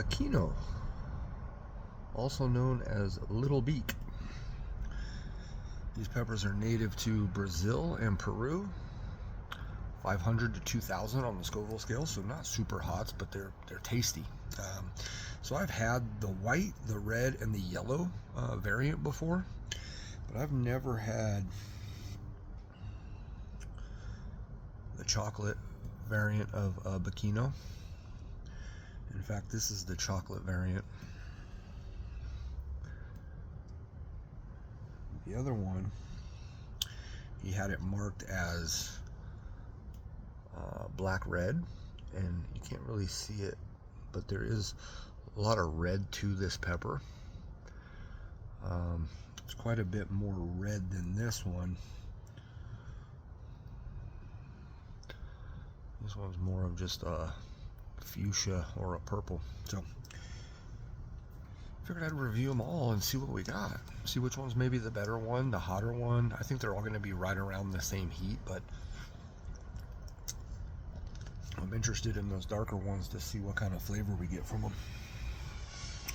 Biquinho, also known as Little Beak. These peppers are native to Brazil and Peru. 500 to 2,000 on the Scoville scale, so not super hot, but they're tasty. So I've had the white, the red, and the yellow variant before, but I've never had the chocolate variant of Biquinho. In fact, this is the chocolate variant. The other one, he had it marked as black red, and you can't really see it, but there is a lot of red to this pepper. It's quite a bit more red than this one. This one's more of just a fuchsia or a purple. So figured I'd review them all and see what we got. See which one's maybe the better one, the hotter one. I think they're all going to be right around the same heat, but I'm interested in those darker ones to see what kind of flavor we get from them.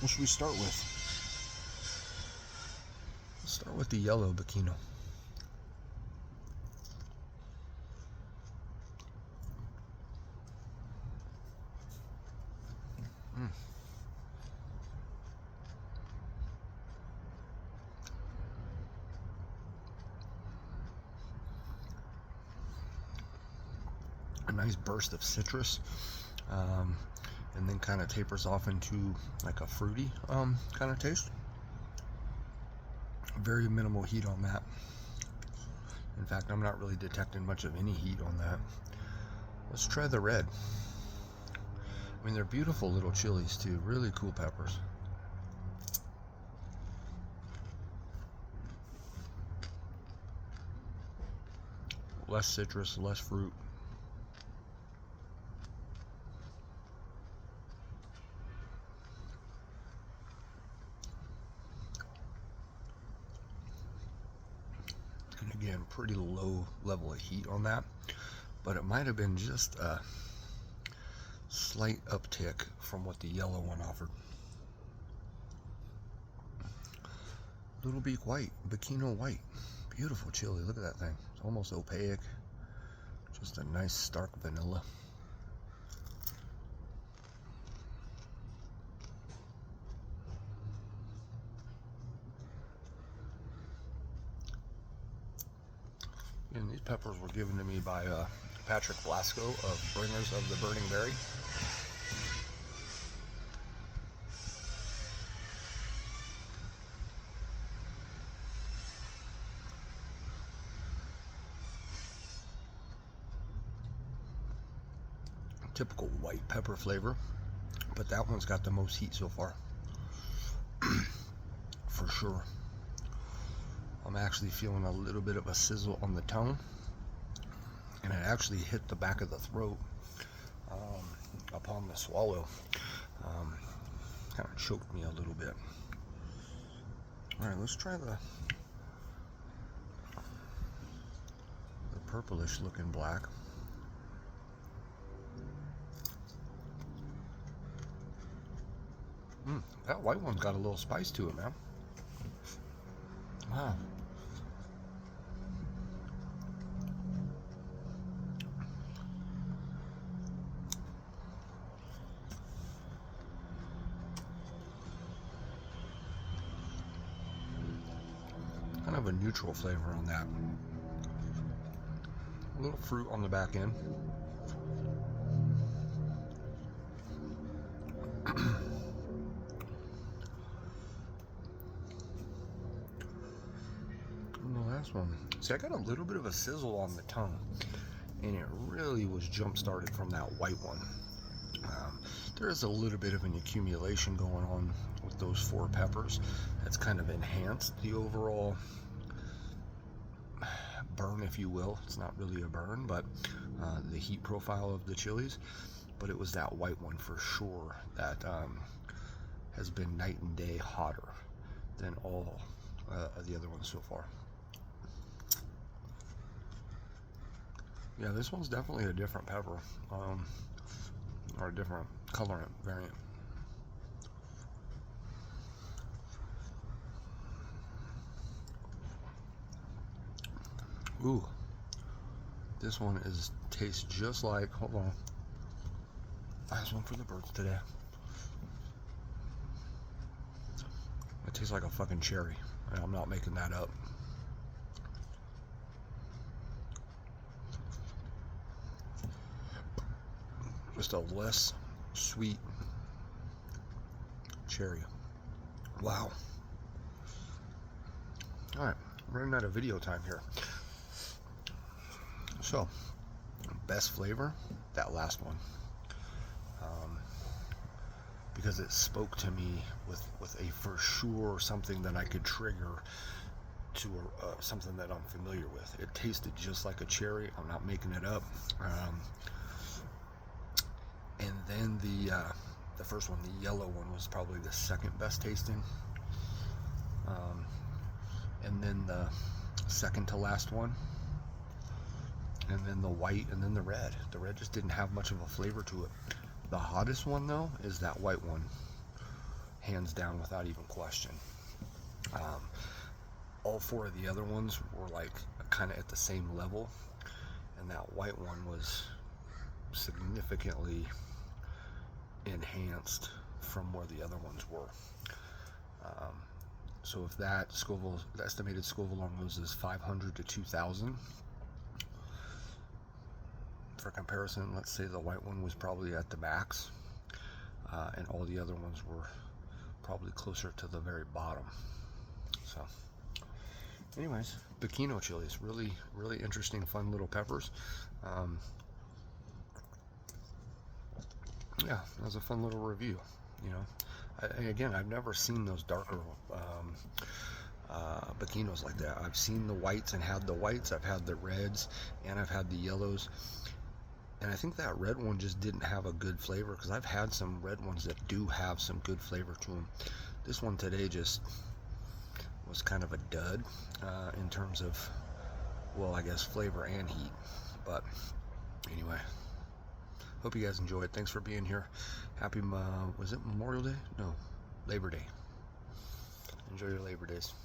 What should we start with? Let's start with the yellow Biquinho. A nice burst of citrus, and then kind of tapers off into like a fruity kind of taste. Very minimal heat on that. In fact, I'm not really detecting much of any heat on that. Let's try the red. I mean, they're beautiful little chilies too, really cool peppers. Less citrus, less fruit. And again, pretty low level of heat on that, but it might have been just a slight uptick from what the yellow one offered. Little Beak white, Biquinho white. Beautiful chili, look at that thing. It's almost opaque. Just a nice stark vanilla. And these peppers were given to me by Patrick Blasco of Bringers of the Burning Berry. Typical white pepper flavor, but that one's got the most heat so far. For sure. I'm actually feeling a little bit of a sizzle on the tongue, and it actually hit the back of the throat upon the swallow. Kind of choked me a little bit. All right, let's try the purplish looking black. That white one's got a little spice to it, man. Wow. Kind of a neutral flavor on that. A little fruit on the back end. One. See, I got a little bit of a sizzle on the tongue, and it really was jump started from that white one. There is a little bit of an accumulation going on with those four peppers that's kind of enhanced the overall burn, if you will. It's not really a burn, but the heat profile of the chilies. But it was that white one for sure that has been night and day hotter than all of the other ones so far. Yeah, this one's definitely a different pepper, or a different colorant variant. Ooh, this one tastes just like, hold on. Last one for the birds today. It tastes like a fucking cherry. And I'm not making that up. Just a less sweet cherry. Wow. Alright, running out of video time here. So, best flavor, that last one. Because it spoke to me with a for sure something that I could trigger to something that I'm familiar with. It tasted just like a cherry. I'm not making it up. And then the first one, the yellow one, was probably the second best tasting. And then the second to last one. And then the white, and then the red. The red just didn't have much of a flavor to it. The hottest one, though, is that white one. Hands down, without even question. All four of the other ones were like kind of at the same level. And that white one was significantly enhanced from where the other ones were. So if that Scoville, the estimated Scoville on those is 500 to 2,000. For comparison, let's say the white one was probably at the max, and all the other ones were probably closer to the very bottom. So, anyways, Biquinho chilies, really, really interesting, fun little peppers. Yeah, that was a fun little review. You know, again, I've never seen those darker Biquinhos like that. I've seen the whites and had the whites. I've had the reds and I've had the yellows. And I think that red one just didn't have a good flavor, because I've had some red ones that do have some good flavor to them. This one today just was kind of a dud in terms of, well, I guess flavor and heat. But anyway, hope you guys enjoyed. Thanks for being here. Happy, was it Memorial Day? No, Labor Day. Enjoy your Labor Days.